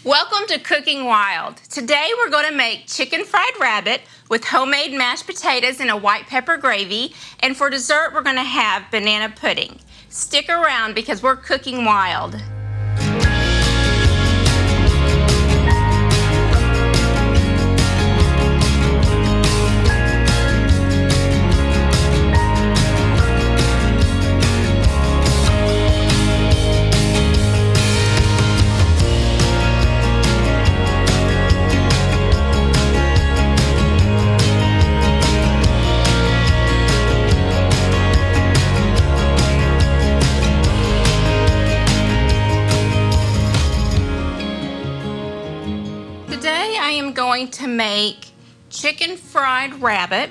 Welcome to Cooking Wild. Today we're going to make chicken fried rabbit with homemade mashed potatoes and a white pepper gravy. And for dessert we're going to have banana pudding. Stick around because we're cooking wild. Today I am going to make chicken fried rabbit,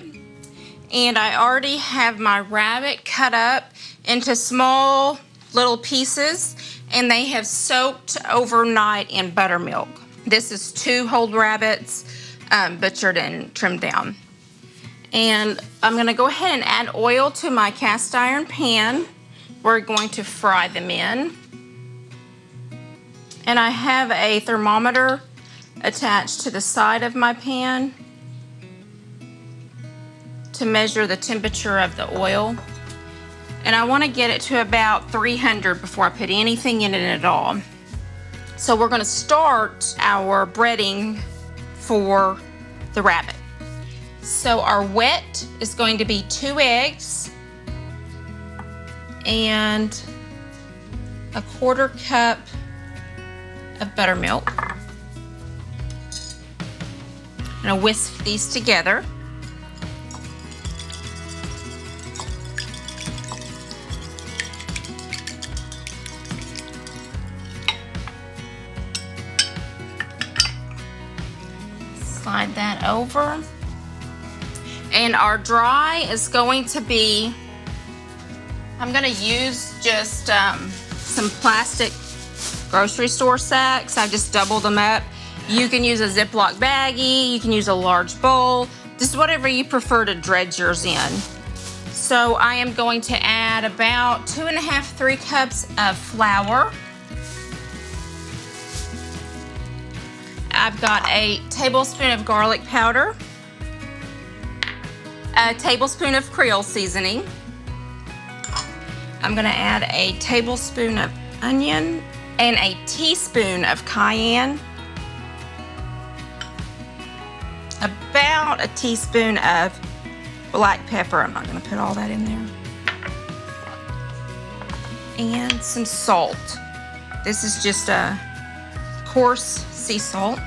and I already have my rabbit cut up into small little pieces, and they have soaked overnight in buttermilk. This is 2 whole rabbits, butchered and trimmed down. And I'm gonna go ahead and add oil to my cast iron pan. We're going to fry them in. And I have a thermometer attached to the side of my pan to measure the temperature of the oil. And I want to get it to about 300 before I put anything in it at all. So we're going to start our breading for the rabbit. So our wet is going to be 2 eggs and a 1/4 cup of buttermilk. I'm going to whisk these together. Slide that over. And our dry is going to be, I'm going to use just some plastic grocery store sacks. I just doubled them up. You can use a Ziploc baggie, you can use a large bowl, just whatever you prefer to dredge yours in. So I am going to add about 2.5, 3 cups of flour. I've got a tablespoon of garlic powder, a tablespoon of Creole seasoning. I'm gonna add a tablespoon of onion and a teaspoon of cayenne. About a teaspoon of black pepper. I'm not going to put all that in there. And some salt. This is just a coarse sea salt.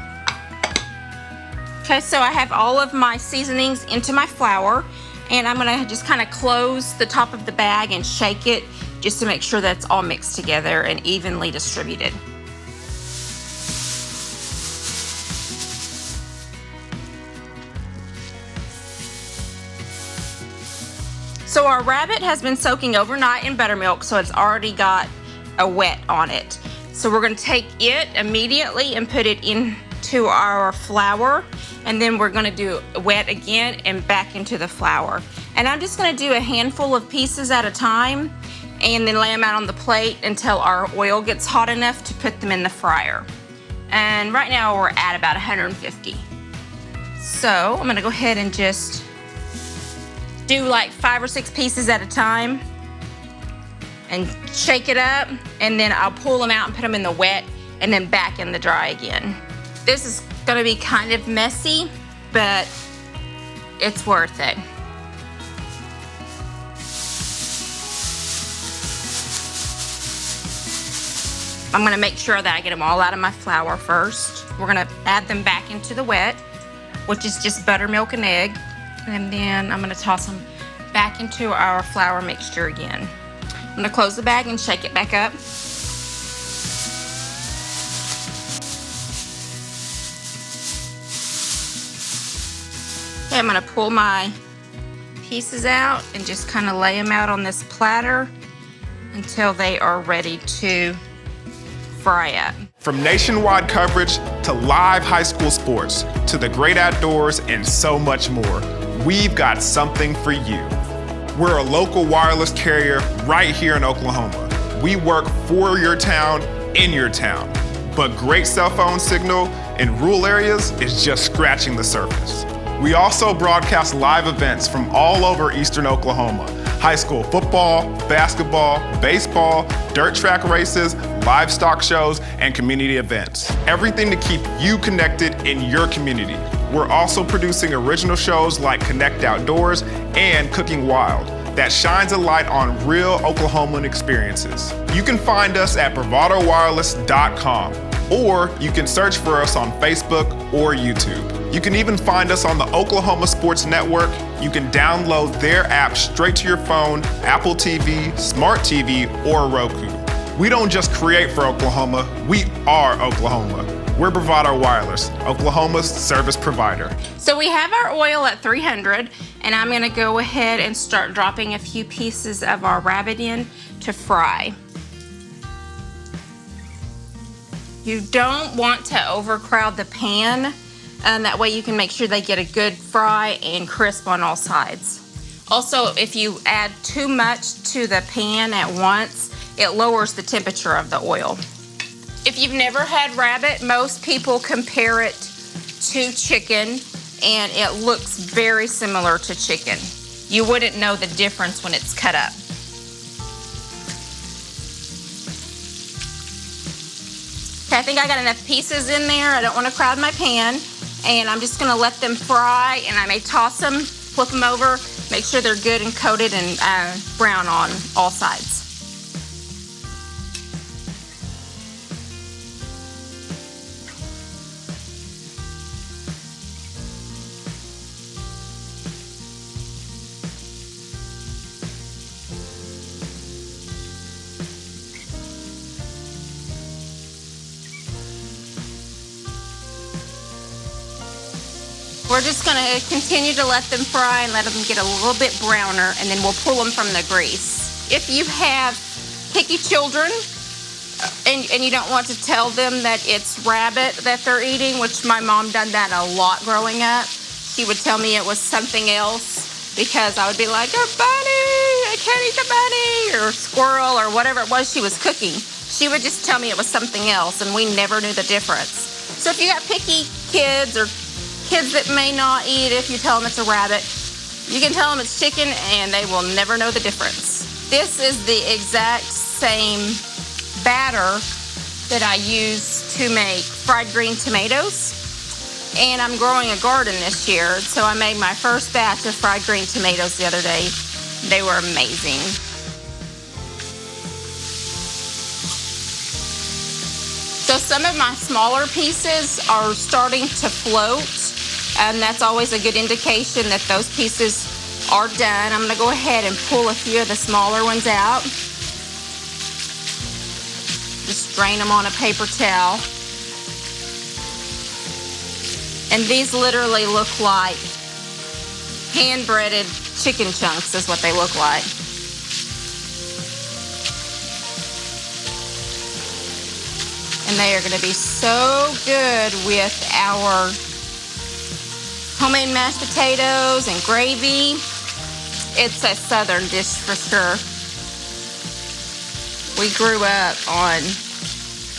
Okay, so I have all of my seasonings into my flour, and I'm going to just kind of close the top of the bag and shake it just to make sure that's all mixed together and evenly distributed. So our rabbit has been soaking overnight in buttermilk, so it's already got a wet on it. So we're going to take it immediately and put it into our flour, and then we're going to do wet again and back into the flour. And I'm just going to do a handful of pieces at a time and then lay them out on the plate until our oil gets hot enough to put them in the fryer. And right now we're at about 150. So I'm going to go ahead and just do like 5 or 6 pieces at a time and shake it up, and then I'll pull them out and put them in the wet and then back in the dry again. This is gonna be kind of messy, but it's worth it. I'm gonna make sure that I get them all out of my flour first. We're gonna add them back into the wet, which is just buttermilk and egg. And then I'm gonna toss them back into our flour mixture again. I'm gonna close the bag and shake it back up. Okay, I'm gonna pull my pieces out and just kind of lay them out on this platter until they are ready to fry up. From nationwide coverage to live high school sports to the great outdoors and so much more, we've got something for you. We're a local wireless carrier right here in Oklahoma. We work for your town, in your town. but great cell phone signal in rural areas is just scratching the surface. We also broadcast live events from all over Eastern Oklahoma. High school football, basketball, baseball, dirt track races, livestock shows, and community events. Everything to keep you connected in your community. We're also producing original shows like Connect Outdoors and Cooking Wild that shines a light on real Oklahoman experiences. You can find us at bravadowireless.com, or you can search for us on Facebook or YouTube. You can even find us on the Oklahoma Sports Network. You can download their app straight to your phone, Apple TV, Smart TV, or Roku. We don't just create for Oklahoma, we are Oklahoma. We're Bravado Wireless, Oklahoma's service provider. So we have our oil at 300, and I'm gonna go ahead and start dropping a few pieces of our rabbit in to fry. You don't want to overcrowd the pan, and that way you can make sure they get a good fry and crisp on all sides. Also, if you add too much to the pan at once, it lowers the temperature of the oil. If you've never had rabbit, most people compare it to chicken, and it looks very similar to chicken. You wouldn't know the difference when it's cut up. Okay, I think I got enough pieces in there. I don't want to crowd my pan, and I'm just gonna let them fry, and I may toss them, flip them over, make sure they're good and coated and brown on all sides. We're just gonna continue to let them fry and let them get a little bit browner, and then we'll pull them from the grease. If you have picky children and you don't want to tell them that it's rabbit that they're eating, which my mom done that a lot growing up, she would tell me it was something else because I would be like, a bunny, I can't eat the bunny, or squirrel, or whatever it was she was cooking. She would just tell me it was something else, and we never knew the difference. So if you got picky kids or kids that may not eat, if you tell them it's a rabbit, you can tell them it's chicken and they will never know the difference. This is the exact same batter that I use to make fried green tomatoes. And I'm growing a garden this year, so I made my first batch of fried green tomatoes the other day. They were amazing. So some of my smaller pieces are starting to float, and that's always a good indication that those pieces are done. I'm gonna go ahead and pull a few of the smaller ones out. Just drain them on a paper towel. And these literally look like hand-breaded chicken chunks is what they look like. And they are gonna be so good with our homemade mashed potatoes and gravy. It's a southern dish for sure. We grew up on,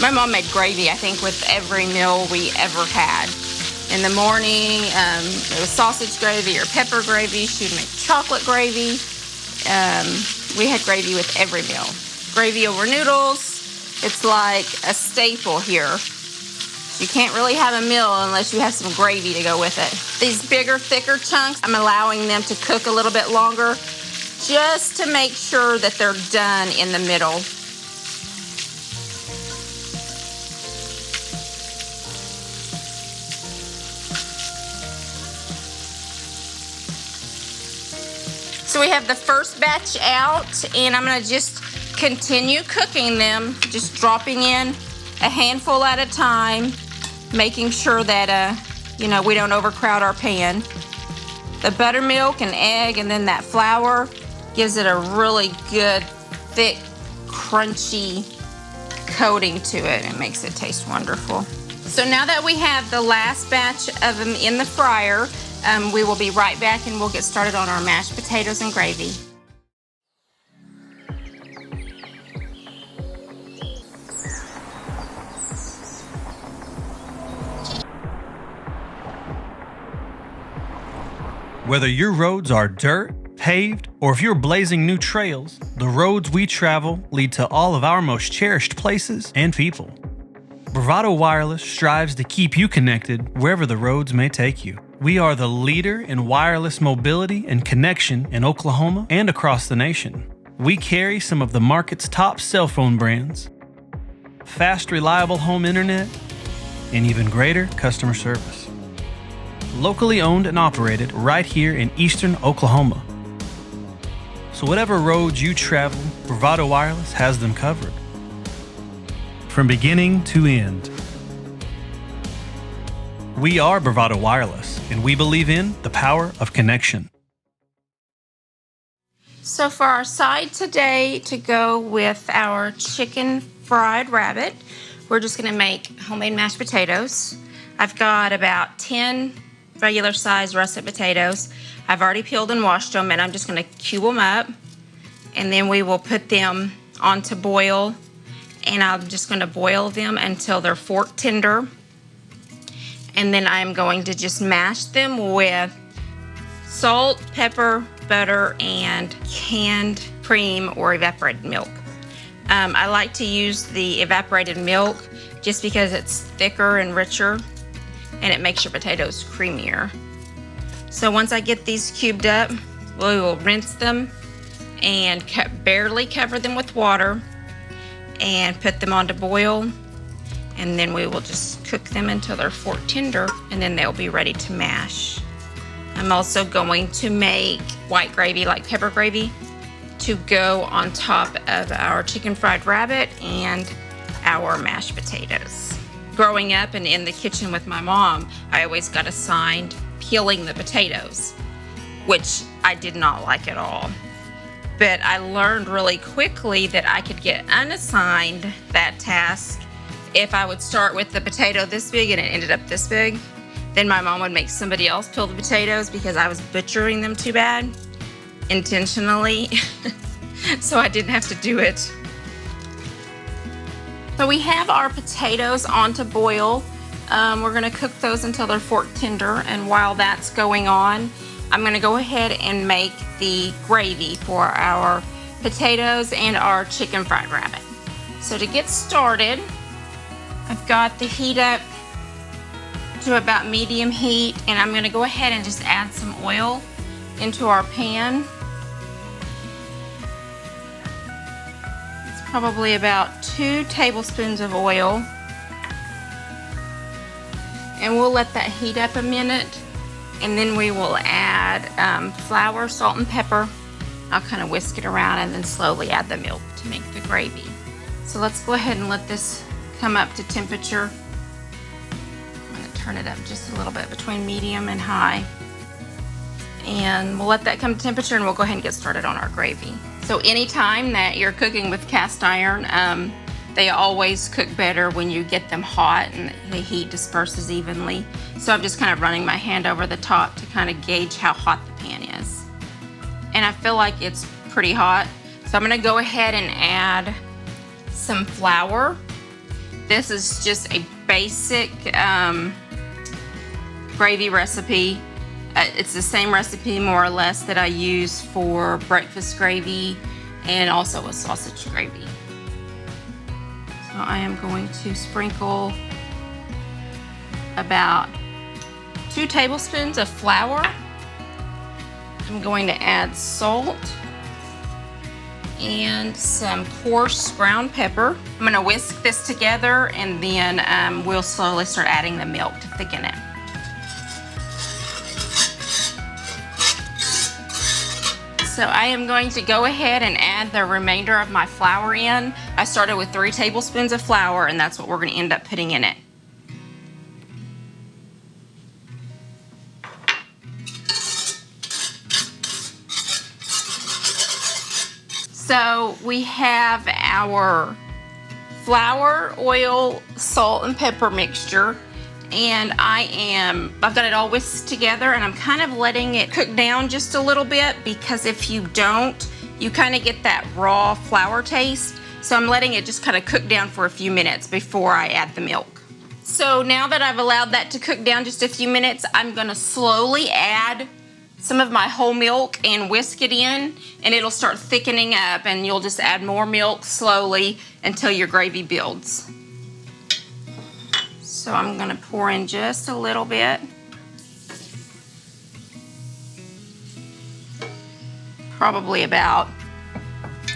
my mom made gravy, I think, with every meal we ever had. In the morning, it was sausage gravy or pepper gravy. She would make chocolate gravy. We had gravy with every meal. Gravy over noodles. It's like a staple here. You can't really have a meal unless you have some gravy to go with it. These bigger, thicker chunks, I'm allowing them to cook a little bit longer just to make sure that they're done in the middle. So we have the first batch out, and I'm gonna just continue cooking them, just dropping in a handful at a time, making sure that we don't overcrowd our pan. The buttermilk and egg and then that flour gives it a really good, thick, crunchy coating to it. It makes it taste wonderful. So now that we have the last batch of them in the fryer, we will be right back and we'll get started on our mashed potatoes and gravy. Whether your roads are dirt, paved, or if you're blazing new trails, the roads we travel lead to all of our most cherished places and people. Bravado Wireless strives to keep you connected wherever the roads may take you. We are the leader in wireless mobility and connection in Oklahoma and across the nation. We carry some of the market's top cell phone brands, fast, reliable home internet, and even greater customer service. Locally owned and operated right here in eastern Oklahoma. So whatever roads you travel, Bravado Wireless has them covered. From beginning to end. We are Bravado Wireless, and we believe in the power of connection. So for our side today, to go with our chicken fried rabbit, we're just going to make homemade mashed potatoes. I've got about 10 regular size russet potatoes. I've already peeled and washed them, and I'm just going to cube them up, and then we will put them on to boil, and I'm just going to boil them until they're fork tender. And then I'm going to just mash them with salt, pepper, butter, and canned cream or evaporated milk. I like to use the evaporated milk just because it's thicker and richer, and it makes your potatoes creamier. So once I get these cubed up, we will rinse them and barely cover them with water and put them on to boil. And then we will just cook them until they're fork tender, and then they'll be ready to mash. I'm also going to make white gravy, like pepper gravy, to go on top of our chicken fried rabbit and our mashed potatoes. Growing up and in the kitchen with my mom, I always got assigned peeling the potatoes, which I did not like at all. But I learned really quickly that I could get unassigned that task if I would start with the potato this big and it ended up this big. Then my mom would make somebody else peel the potatoes because I was butchering them too bad, intentionally. So I didn't have to do it. So we have our potatoes on to boil. We're gonna cook those until they're fork tender, and while that's going on, I'm gonna go ahead and make the gravy for our potatoes and our chicken fried rabbit. So to get started, I've got the heat up to about medium heat, and I'm gonna go ahead and just add some oil into our pan. It's probably about 2 tablespoons of oil. And we'll let that heat up a minute, and then we will add flour, salt, and pepper. I'll kind of whisk it around and then slowly add the milk to make the gravy. So let's go ahead and let this come up to temperature. I'm going to turn it up just a little bit between medium and high. And we'll let that come to temperature, and we'll go ahead and get started on our gravy. So anytime that you're cooking with cast iron, they always cook better when you get them hot and the heat disperses evenly. So I'm just kind of running my hand over the top to kind of gauge how hot the pan is. And I feel like it's pretty hot. So I'm going to go ahead and add some flour. This is just a basic gravy recipe. It's the same recipe more or less that I use for breakfast gravy and also a sausage gravy. So I am going to sprinkle about 2 tablespoons of flour. I'm going to add salt and some coarse ground pepper. I'm going to whisk this together, and then we'll slowly start adding the milk to thicken it. So I am going to go ahead and add the remainder of my flour in. I started with 3 tablespoons of flour, and that's what we're going to end up putting in it. So we have our flour, oil, salt, and pepper mixture. And I've got it all whisked together, and I'm kind of letting it cook down just a little bit, because if you don't, you kind of get that raw flour taste. So I'm letting it just kind of cook down for a few minutes before I add the milk. So now that I've allowed that to cook down just a few minutes, I'm gonna slowly add some of my whole milk and whisk it in, and it'll start thickening up, and you'll just add more milk slowly until your gravy builds. So I'm gonna pour in just a little bit. Probably about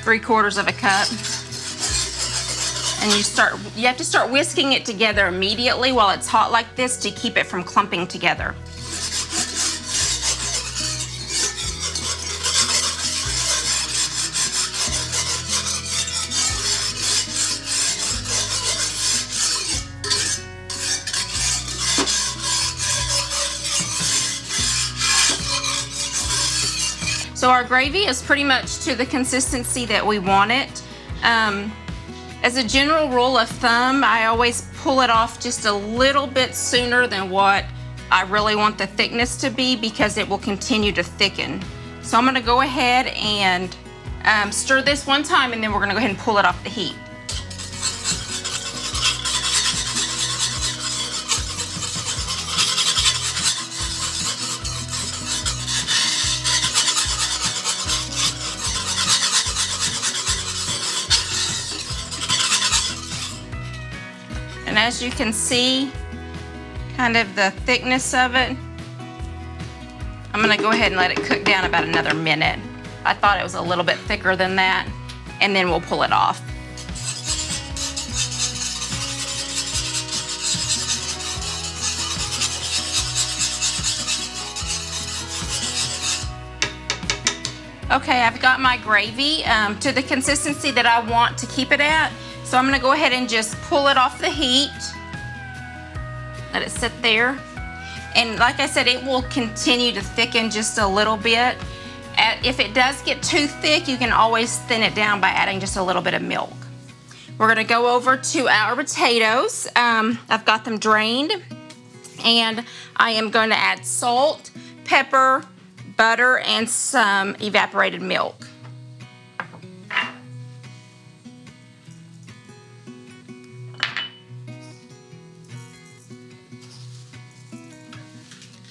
3/4 of a cup. And you have to start whisking it together immediately while it's hot like this to keep it from clumping together. So our gravy is pretty much to the consistency that we want it. As a general rule of thumb, I always pull it off just a little bit sooner than what I really want the thickness to be, because it will continue to thicken. So I'm gonna go ahead and stir this one time, and then we're gonna go ahead and pull it off the heat. And as you can see, kind of the thickness of it, I'm gonna go ahead and let it cook down about another minute. I thought it was a little bit thicker than that, and then we'll pull it off. Okay, I've got my gravy to the consistency that I want to keep it at. So I'm gonna go ahead and just pull it off the heat. Let it sit there. And like I said, it will continue to thicken just a little bit. If it does get too thick, you can always thin it down by adding just a little bit of milk. We're gonna go over to our potatoes. I've got them drained, and I am going to add salt, pepper, butter, and some evaporated milk.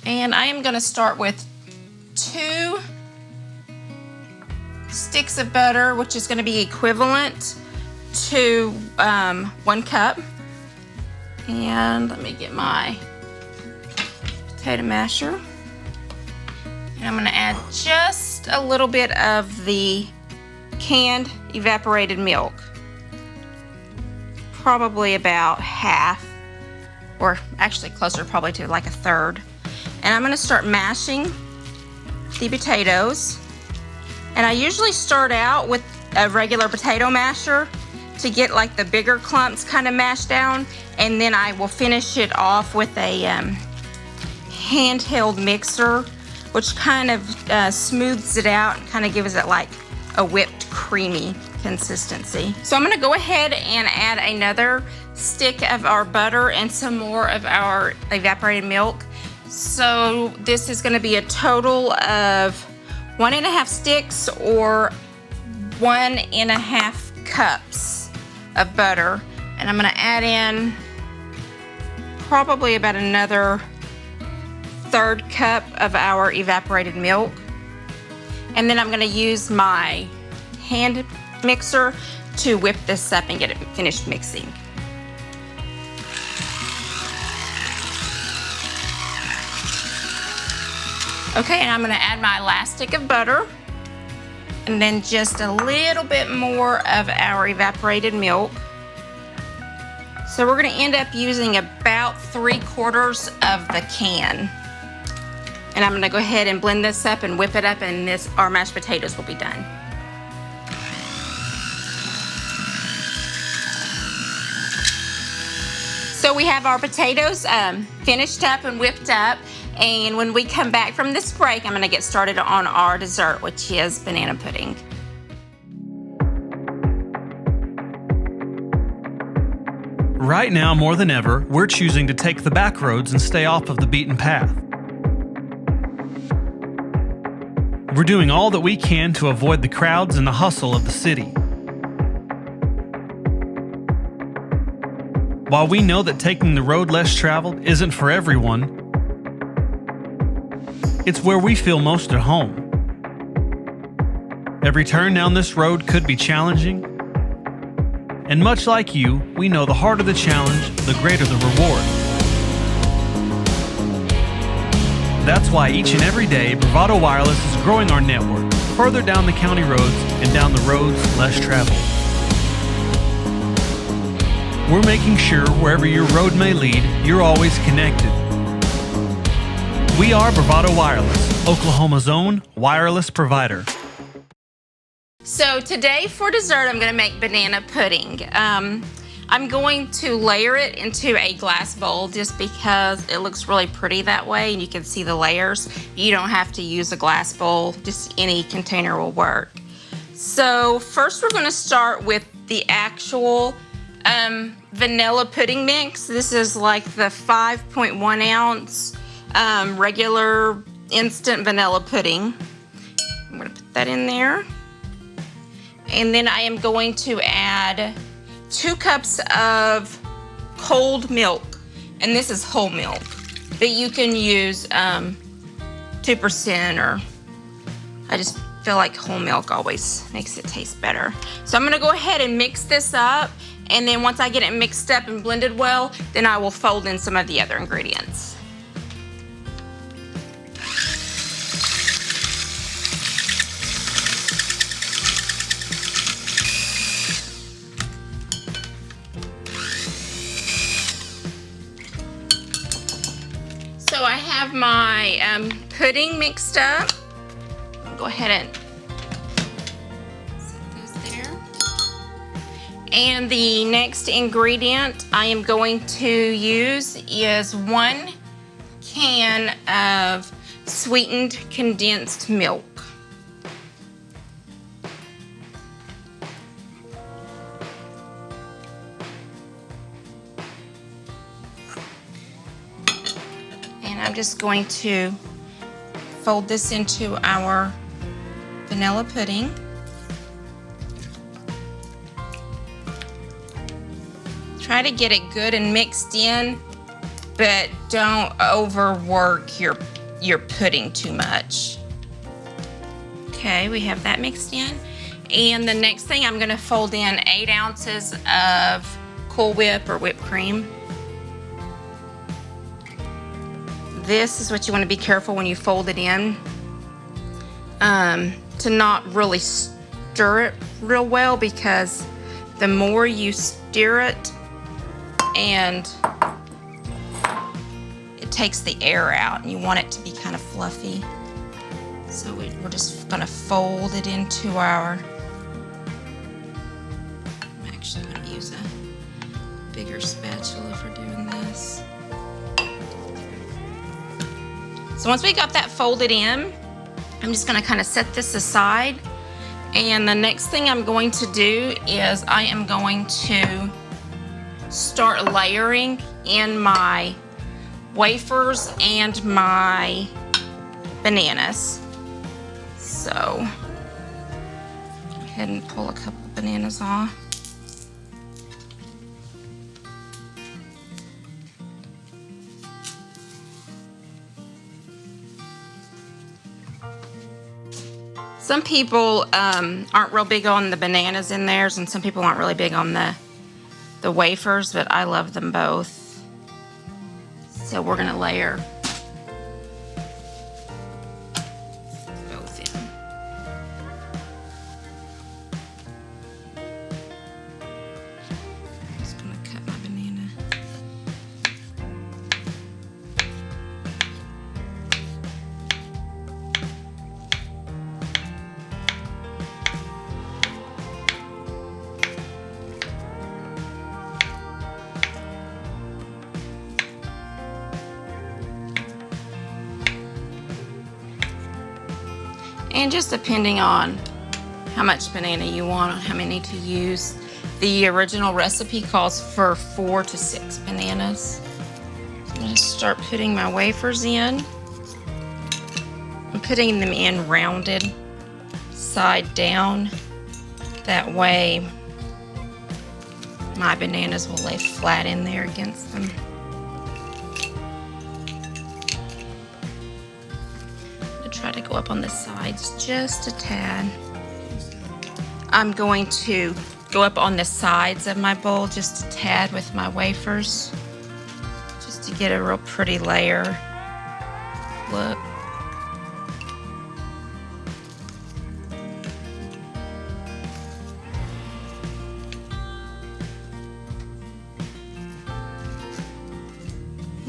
And I am gonna start with 2 sticks of butter, which is gonna be equivalent to 1 cup. And let me get my potato masher. And I'm gonna add just a little bit of the canned evaporated milk. Probably about half, or actually closer probably to like 1/3. And I'm gonna start mashing the potatoes. And I usually start out with a regular potato masher to get like the bigger clumps kind of mashed down. And then I will finish it off with a handheld mixer, which kind of smooths it out and kind of gives it like a whipped creamy consistency. So I'm gonna go ahead and add another stick of our butter and some more of our evaporated milk. So this is gonna be a total of 1.5 sticks or 1.5 cups of butter. And I'm gonna add in probably about another 1/3 cup of our evaporated milk. And then I'm gonna use my hand mixer to whip this up and get it finished mixing. Okay, and I'm gonna add my last stick of butter, and then just a little bit more of our evaporated milk. So we're gonna end up using about 3/4 of the can. And I'm gonna go ahead and blend this up and whip it up, and our mashed potatoes will be done. So we have our potatoes finished up and whipped up. And when we come back from this break, I'm gonna get started on our dessert, which is banana pudding. Right now, more than ever, we're choosing to take the back roads and stay off of the beaten path. We're doing all that we can to avoid the crowds and the hustle of the city. While we know that taking the road less traveled isn't for everyone, It's where we feel most at home. Every turn down this road could be challenging. And much like you, we know the harder the challenge, the greater the reward. That's why each and every day, Bravado Wireless is growing our network further down the county roads and down the roads less traveled. We're making sure wherever your road may lead, you're always connected. We are Bravado Wireless, Oklahoma's own wireless provider. So today for dessert, I'm going to make banana pudding. I'm going to layer it into a glass bowl just because it looks really pretty that way and you can see the layers. You don't have to use a glass bowl, just any container will work. So first we're going to start with the actual vanilla pudding mix. This is like the 5.1 ounce regular instant vanilla pudding. I'm going to put that in there. And then I am going to add 2 cups of cold milk. And this is whole milk. But you can use 2% or I just feel like whole milk always makes it taste better. So I'm gonna go ahead and mix this up. And then once I get it mixed up and blended well, then I will fold in some of the other ingredients. So I have my pudding mixed up. I'll go ahead and set those there. And the next ingredient I am going to use is 1 can of sweetened condensed milk. I'm just going to fold this into our vanilla pudding. Try to get it good and mixed in, but don't overwork your pudding too much. Okay, we have that mixed in. And the next thing, I'm gonna fold in 8 ounces of Cool Whip or whipped cream. This is what you want to be careful when you fold it in, to not really stir it real well, because the more you stir it and it takes the air out, and you want it to be kind of fluffy. So we're just going to fold it into our, I'm actually going to use a bigger spatula for doing this. So once we got that folded in, I'm just gonna kind of set this aside. And the next thing I'm going to do is I am going to start layering in my wafers and my bananas. So, go ahead and pull a couple bananas off. Some people aren't real big on the bananas in theirs, and some people aren't really big on the wafers, but I love them both. So we're gonna layer both in. I'm just gonna cut my banana. And just depending on how much banana you want, how many to use. The original recipe calls for 4 to 6 bananas. So I'm gonna start putting my wafers in. I'm putting them in rounded, side down. That way my bananas will lay flat in there against them. try to go up on the sides just a tad. I'm going to go up on the sides of my bowl just a tad with my wafers, just to get a real pretty layer look.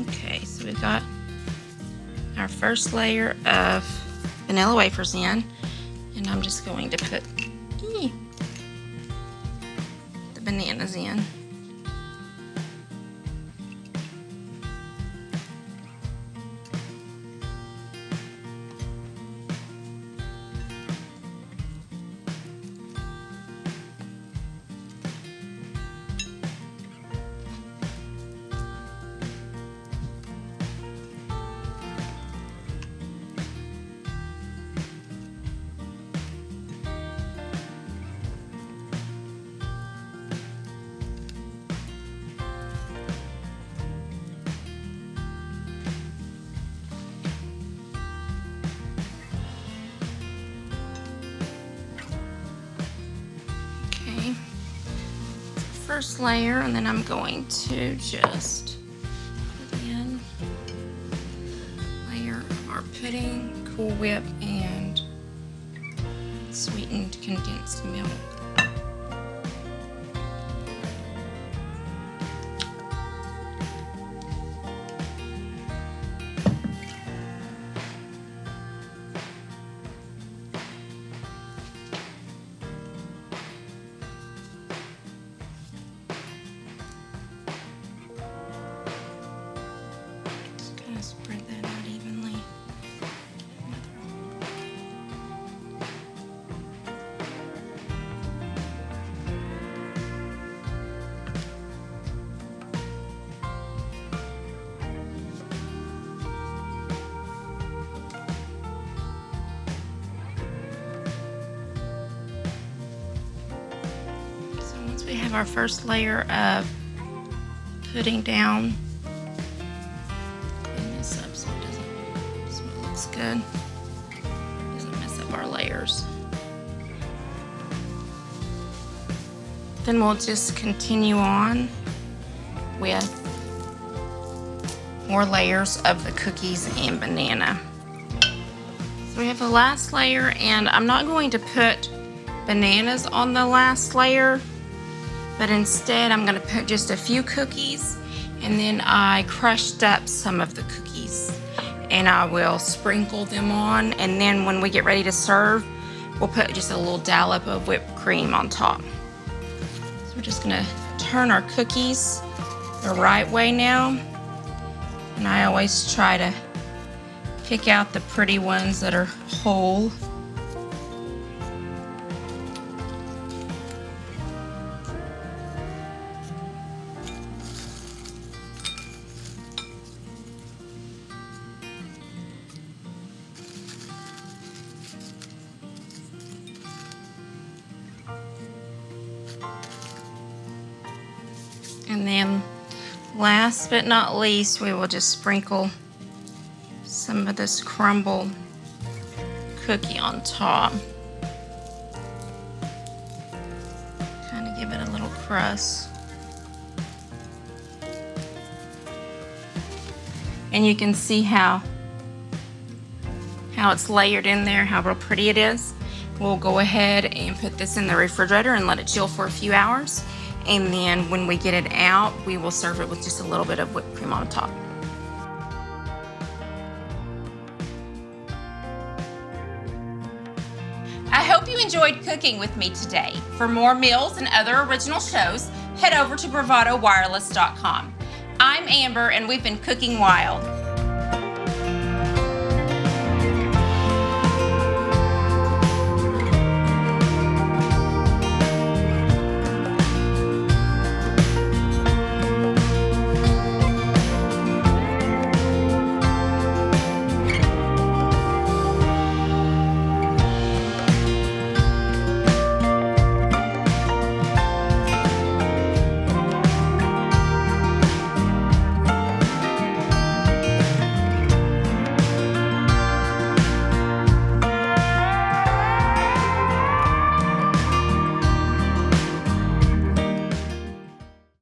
Okay, so we've got our first layer of vanilla wafers in, and I'm just going to put the bananas in. First layer, and then I'm going to just put in a layer of our pudding, Cool Whip, and sweetened condensed milk. Spread that out evenly. So once we have our first layer of pudding down, good. Doesn't mess up our layers. Then we'll just continue on with more layers of the cookies and banana. So we have the last layer, and I'm not going to put bananas on the last layer, but instead I'm going to put just a few cookies, and then I crushed up some of the cookies, and I will sprinkle them on, and then when we get ready to serve, we'll put just a little dollop of whipped cream on top. So we're just gonna turn our cookies the right way now, and I always try to pick out the pretty ones that are whole. And then last but not least, we will just sprinkle some of this crumbled cookie on top. Kind of give it a little crust. And you can see how it's layered in there, how real pretty it is. We'll go ahead and put this in the refrigerator and let it chill for a few hours. And then when we get it out, we will serve it with just a little bit of whipped cream on top. I hope you enjoyed cooking with me today. For more meals and other original shows, head over to bravadowireless.com. I'm Amber, and we've been cooking wild.